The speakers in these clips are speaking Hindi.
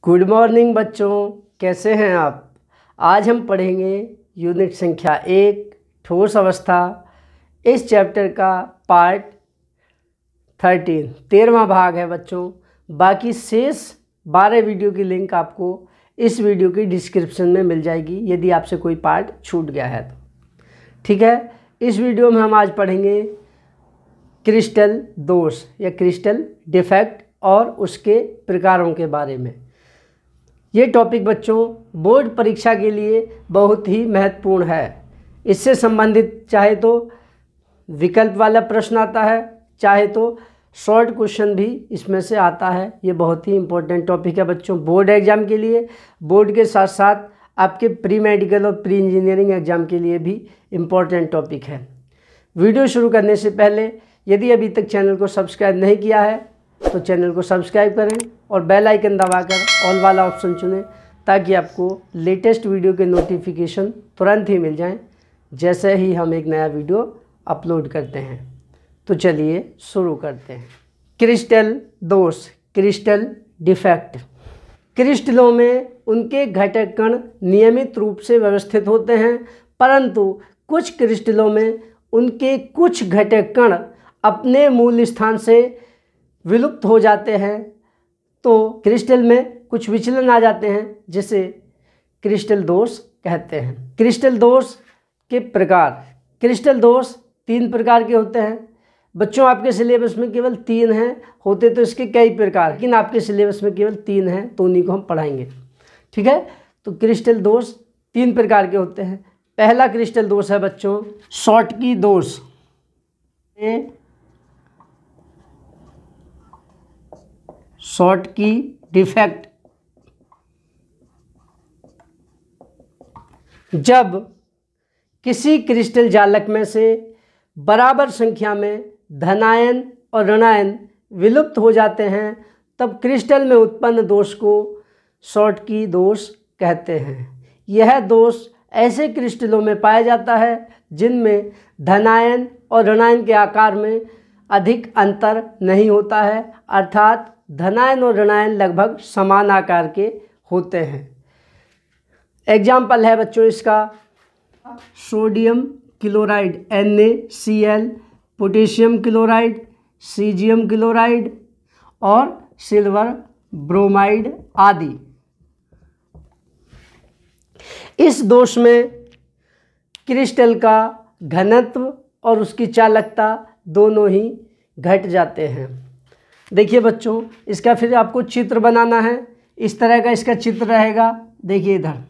गुड मॉर्निंग बच्चों, कैसे हैं आप। आज हम पढ़ेंगे यूनिट संख्या 1 ठोस अवस्था, इस चैप्टर का पार्ट 13वां भाग है बच्चों। बाकी शेष 12 वीडियो की लिंक आपको इस वीडियो की डिस्क्रिप्शन में मिल जाएगी यदि आपसे कोई पार्ट छूट गया है तो। ठीक है, इस वीडियो में हम आज पढ़ेंगे क्रिस्टल दोष या क्रिस्टल डिफेक्ट और उसके प्रकारों के बारे में। ये टॉपिक बच्चों बोर्ड परीक्षा के लिए बहुत ही महत्वपूर्ण है। इससे संबंधित चाहे तो विकल्प वाला प्रश्न आता है, चाहे तो शॉर्ट क्वेश्चन भी इसमें से आता है। ये बहुत ही इम्पोर्टेंट टॉपिक है बच्चों बोर्ड एग्ज़ाम के लिए। बोर्ड के साथ साथ आपके प्री मेडिकल और प्री इंजीनियरिंग एग्ज़ाम के लिए भी इम्पोर्टेंट टॉपिक है। वीडियो शुरू करने से पहले यदि अभी तक चैनल को सब्सक्राइब नहीं किया है तो चैनल को सब्सक्राइब करें और बेल आइकन दबाकर ऑल वाला ऑप्शन चुनें ताकि आपको लेटेस्ट वीडियो के नोटिफिकेशन तुरंत ही मिल जाएं जैसे ही हम एक नया वीडियो अपलोड करते हैं। तो चलिए शुरू करते हैं। क्रिस्टल दोष, क्रिस्टल डिफेक्ट। क्रिस्टलों में उनके घटक कण नियमित रूप से व्यवस्थित होते हैं, परंतु कुछ क्रिस्टलों में उनके कुछ घटक कण अपने मूल स्थान से विलुप्त हो जाते हैं। तो क्रिस्टल में कुछ विचलन आ जाते हैं जिसे क्रिस्टल दोष कहते हैं। क्रिस्टल दोष के प्रकार। क्रिस्टल दोष 3 प्रकार के होते हैं बच्चों। आपके सिलेबस में केवल 3 हैं, होते तो इसके कई प्रकार, लेकिन आपके सिलेबस में केवल 3 हैं तो उन्हीं को हम पढ़ाएंगे। ठीक है, तो क्रिस्टल दोष 3 प्रकार के होते हैं। पहला क्रिस्टल दोष है बच्चों शॉटकी दोष। Schottky defect. जब किसी क्रिस्टल जालक में से बराबर संख्या में धनायन और ऋणायन विलुप्त हो जाते हैं तब क्रिस्टल में उत्पन्न दोष को शॉटकी दोष कहते हैं। यह दोष ऐसे क्रिस्टलों में पाया जाता है जिनमें धनायन और ऋणायन के आकार में अधिक अंतर नहीं होता है, अर्थात धनायन और ऋणायन लगभग समान आकार के होते हैं। एग्जाम्पल है बच्चों इसका sodium chloride NaCl, potassium chloride, caesium chloride और सिल्वर ब्रोमाइड आदि। इस दोष में क्रिस्टल का घनत्व और उसकी चालकता दोनों ही घट जाते हैं। देखिए बच्चों, इसका फिर आपको चित्र बनाना है। इस तरह का इसका चित्र रहेगा। देखिए इधर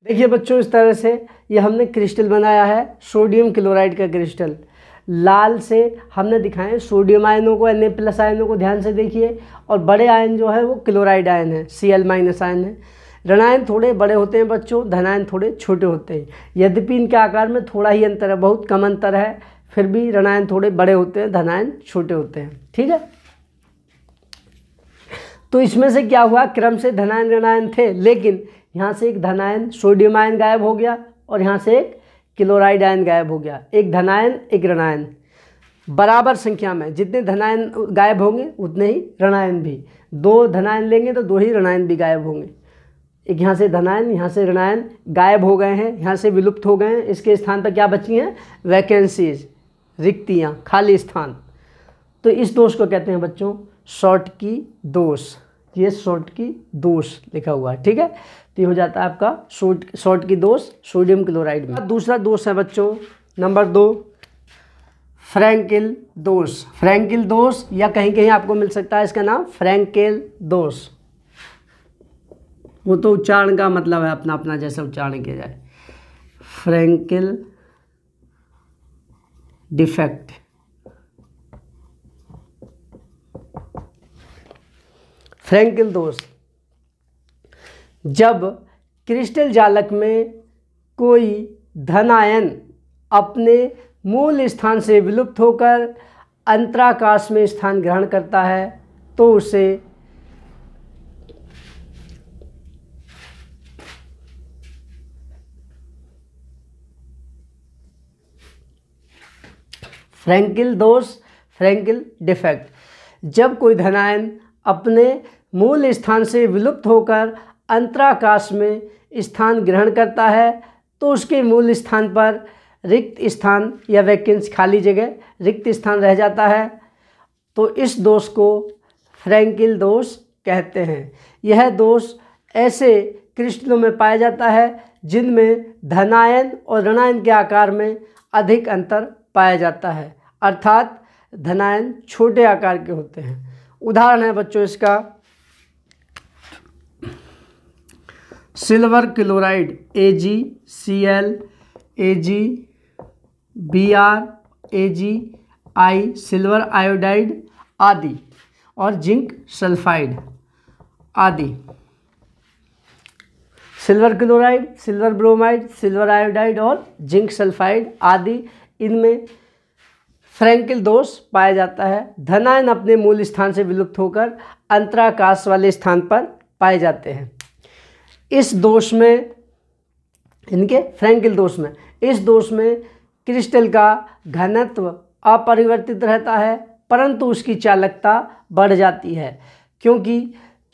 देखिए बच्चों, इस तरह से ये हमने क्रिस्टल बनाया है सोडियम क्लोराइड का क्रिस्टल। लाल से हमने दिखाए सोडियम आयनों को, Na+ आयनों को ध्यान से देखिए, और बड़े आयन जो है वो क्लोराइड आयन है, Cl- आयन है। ऋणायन थोड़े बड़े होते हैं बच्चों, धनायन थोड़े छोटे होते हैं। यद्यपि इनके आकार में थोड़ा ही अंतर है, बहुत कम अंतर है, फिर भी ऋणायन थोड़े बड़े होते हैं, धनायन छोटे होते हैं। ठीक है, तो इसमें से क्या हुआ, क्रम से धनायन ऋणायन थे, लेकिन यहाँ से एक धनायन सोडियम आयन गायब हो गया और यहाँ से एक क्लोराइड आयन गायब हो गया। एक धनायन एक ऋणायन बराबर संख्या में, जितने धनायन गायब होंगे उतने ही ऋणायन भी। 2 धनायन लेंगे तो 2 ही ऋणायन भी गायब होंगे। एक यहाँ से धनायन, यहाँ से ऋणायन गायब हो गए हैं, यहाँ से विलुप्त हो गए हैं। इसके स्थान पर क्या बची हैं, वैकेंसीज, रिक्तियाँ, खाली स्थान। तो इस दोष को कहते हैं बच्चों शॉटकी दोष। ये शॉटकी दोष लिखा हुआ है। ठीक है, तो ये हो जाता है आपका शॉटकी दोष सोडियम क्लोराइड में। दूसरा दोष है बच्चों नंबर 2 फ्रैंकेल दोष। फ्रैंकेल दोष या कहीं कहीं आपको मिल सकता है इसका नाम फ्रैंकेल दोष। वो तो उच्चारण का मतलब है, अपना अपना जैसा उच्चारण किया जाए। फ्रैंकेल डिफेक्ट। फ्रैंकेल दोष जब क्रिस्टल जालक में कोई धनायन अपने मूल स्थान से विलुप्त होकर अंतराकाश में स्थान ग्रहण करता है तो उसे फ्रैंकिल दोष, फ्रैंकिल डिफेक्ट। जब कोई धनायन अपने मूल स्थान से विलुप्त होकर अंतराकाश में स्थान ग्रहण करता है तो उसके मूल स्थान पर रिक्त स्थान या वैकेंसी, खाली जगह, रिक्त स्थान रह जाता है। तो इस दोष को फ्रैंकिल दोष कहते हैं। यह दोष ऐसे क्रिस्टलों में पाया जाता है जिनमें धनायन और ऋणायन के आकार में अधिक अंतर पाया जाता है, अर्थात धनायन छोटे आकार के होते हैं। उदाहरण है बच्चों इसका silver chloride AgCl, AgBr, AgI, silver iodide आदि, और जिंक सल्फाइड आदि। Silver chloride, silver bromide, silver iodide और जिंक सल्फाइड आदि, इनमें फ्रैंकिल दोष पाया जाता है। धनायन अपने मूल स्थान से विलुप्त होकर अंतराकाश वाले स्थान पर पाए जाते हैं। इस दोष में, इनके फ्रैंकिल दोष में, इस दोष में क्रिस्टल का घनत्व अपरिवर्तित रहता है परंतु उसकी चालकता बढ़ जाती है, क्योंकि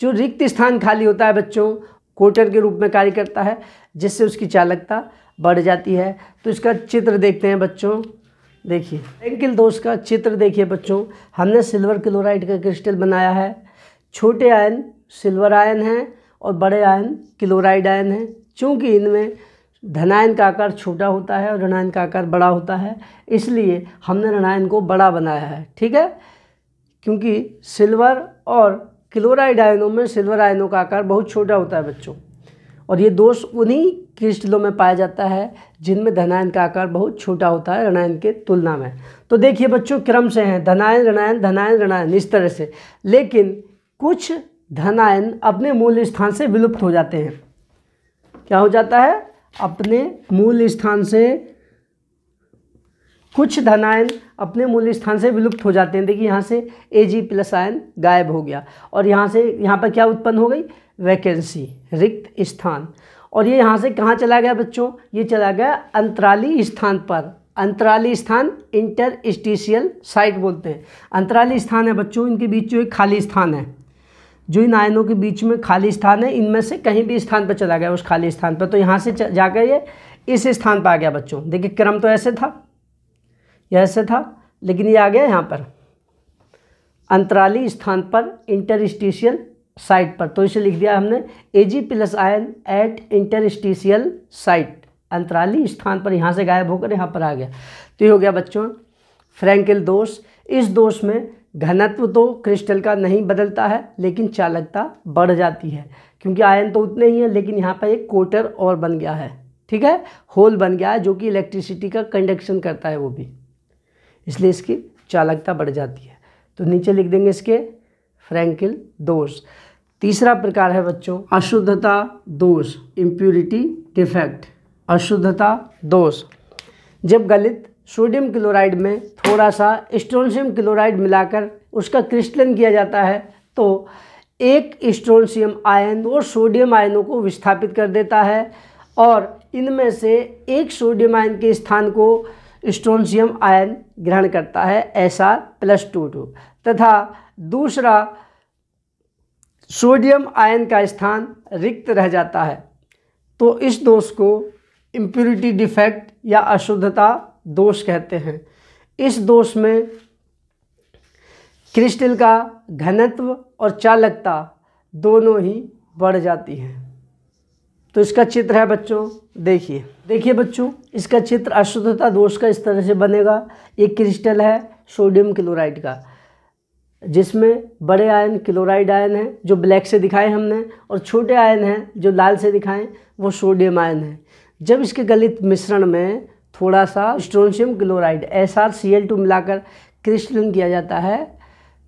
जो रिक्त स्थान खाली होता है बच्चों कोटर के रूप में कार्य करता है, जिससे उसकी चालकता बढ़ जाती है। तो इसका चित्र देखते हैं बच्चों। देखिए फ्रैंकिल दोष का चित्र देखिए बच्चों। हमने सिल्वर क्लोराइड का क्रिस्टल बनाया है। छोटे आयन सिल्वर आयन हैं और बड़े आयन क्लोराइड आयन हैं। चूँकि इनमें धनायन का आकार छोटा होता है और ऋणायन का आकार बड़ा होता है, इसलिए हमने ऋणायन को बड़ा बनाया है। ठीक है, क्योंकि सिल्वर और क्लोराइड आयनों में सिल्वर आयनों का आकार बहुत छोटा होता है बच्चों, और ये दोष उन्हीं क्रिस्टलों में पाया जाता है जिनमें धनायन का आकार बहुत छोटा होता है ऋणायन के तुलना में। तो देखिए बच्चों क्रम से हैं धनायन ऋणायन धनायन ऋणायन इस तरह से, लेकिन कुछ धनायन अपने मूल स्थान से विलुप्त हो जाते हैं। क्या हो जाता है? अपने मूल स्थान से कुछ धनायन अपने मूल स्थान से विलुप्त हो जाते हैं। देखिए यहाँ से Ag+ आयन गायब हो गया और यहाँ से यहाँ पर क्या उत्पन्न हो गई? वैकेंसी, रिक्त स्थान। और ये यहाँ से कहाँ चला गया बच्चों? ये चला गया अंतराली स्थान पर। अंतराली स्थान इंटरस्टिशियल साइट बोलते हैं। अंतराली स्थान है बच्चों, इनके बीच जो एक खाली स्थान है, जो इन आयनों के बीच में खाली स्थान है, इनमें से कहीं भी स्थान पर चला गया उस खाली स्थान पर। तो यहाँ से जाकर ये इस स्थान पर आ गया बच्चों। देखिए क्रम तो ऐसे था, यह ऐसे था, लेकिन ये आ गया यहाँ पर अंतराली स्थान पर इंटरस्टिशियल साइट पर। तो इसे लिख दिया हमने Ag+ ion at interstitial site. अंतराली स्थान पर यहाँ से गायब होकर यहाँ पर आ गया। तो ये हो गया बच्चों फ्रैंकिल दोष। इस दोष में घनत्व तो क्रिस्टल का नहीं बदलता है, लेकिन चालकता बढ़ जाती है, क्योंकि आयन तो उतने ही हैं, लेकिन यहाँ पर एक कोटर और बन गया है। ठीक है, होल बन गया है जो कि इलेक्ट्रिसिटी का कंडक्शन करता है वो भी, इसलिए इसकी चालकता बढ़ जाती है। तो नीचे लिख देंगे इसके फ्रैंकिल दोष। तीसरा प्रकार है बच्चों अशुद्धता दोष, इम्प्यूरिटी डिफेक्ट। अशुद्धता दोष, जब गलित सोडियम क्लोराइड में थोड़ा सा स्ट्रोंशियम क्लोराइड मिलाकर उसका क्रिस्टलन किया जाता है तो एक स्ट्रोंशियम आयन और सोडियम आयनों को विस्थापित कर देता है, और इनमें से एक सोडियम आयन के स्थान को स्ट्रोंशियम आयन ग्रहण करता है Sr+22, तथा दूसरा सोडियम आयन का स्थान रिक्त रह जाता है। तो इस दोष को इम्प्यूरिटी डिफेक्ट या अशुद्धता दोष कहते हैं। इस दोष में क्रिस्टल का घनत्व और चालकता दोनों ही बढ़ जाती हैं। तो इसका चित्र है बच्चों, देखिए बच्चों इसका चित्र अशुद्धता दोष का इस तरह से बनेगा। एक क्रिस्टल है सोडियम क्लोराइड का, जिसमें बड़े आयन क्लोराइड आयन हैं जो ब्लैक से दिखाए हमने, और छोटे आयन हैं जो लाल से दिखाएं वो सोडियम आयन हैं। जब इसके गलित मिश्रण में थोड़ा सा स्ट्रोंशियम क्लोराइड SrCl2 मिलाकर क्रिस्टलन किया जाता है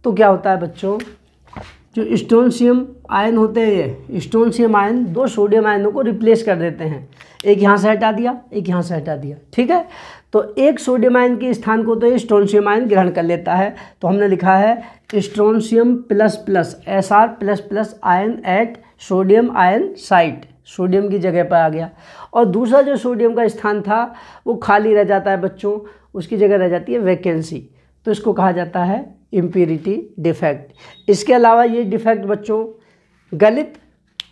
तो क्या होता है बच्चों, जो स्ट्रोंशियम आयन होते हैं ये स्ट्रोंशियम आयन दो सोडियम आयनों को रिप्लेस कर देते हैं। एक यहाँ से हटा दिया, एक यहाँ से हटा दिया, ठीक है। तो एक सोडियम आयन के स्थान को तो स्ट्रोंशियम आयन ग्रहण कर लेता है, तो हमने लिखा है strontium plus plus Sr plus plus ion at sodium ion site, sodium की जगह पर आ गया। और दूसरा जो सोडियम का स्थान था वो खाली रह जाता है बच्चों, उसकी जगह रह जाती है वैकेंसी, तो इसको कहा जाता है इम्प्योरिटी डिफेक्ट। इसके अलावा ये डिफेक्ट बच्चों गलित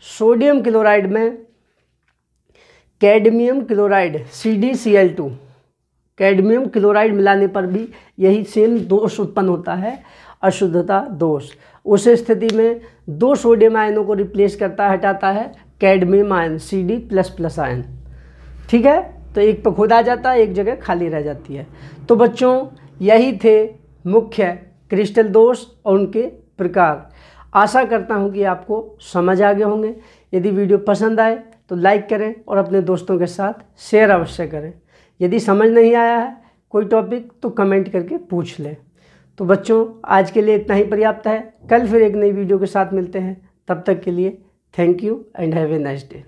सोडियम क्लोराइड में cadmium chloride CdCl2, cadmium chloride मिलाने पर भी यही सेम दोष उत्पन्न होता है, अशुद्धता दोष। उस स्थिति में 2 सोडियम आयनों को रिप्लेस करता है, हटाता है कैडमियम आयन Cd++ आयन, ठीक है। तो एक पर खुद आ जाता है, एक जगह खाली रह जाती है। तो बच्चों यही थे मुख्य क्रिस्टल दोष और उनके प्रकार। आशा करता हूँ कि आपको समझ आ गए होंगे। यदि वीडियो पसंद आए तो लाइक करें और अपने दोस्तों के साथ शेयर अवश्य करें। यदि समझ नहीं आया है कोई टॉपिक तो कमेंट करके पूछ लें। तो बच्चों आज के लिए इतना ही पर्याप्त है। कल फिर एक नई वीडियो के साथ मिलते हैं। तब तक के लिए thank you and have a nice day.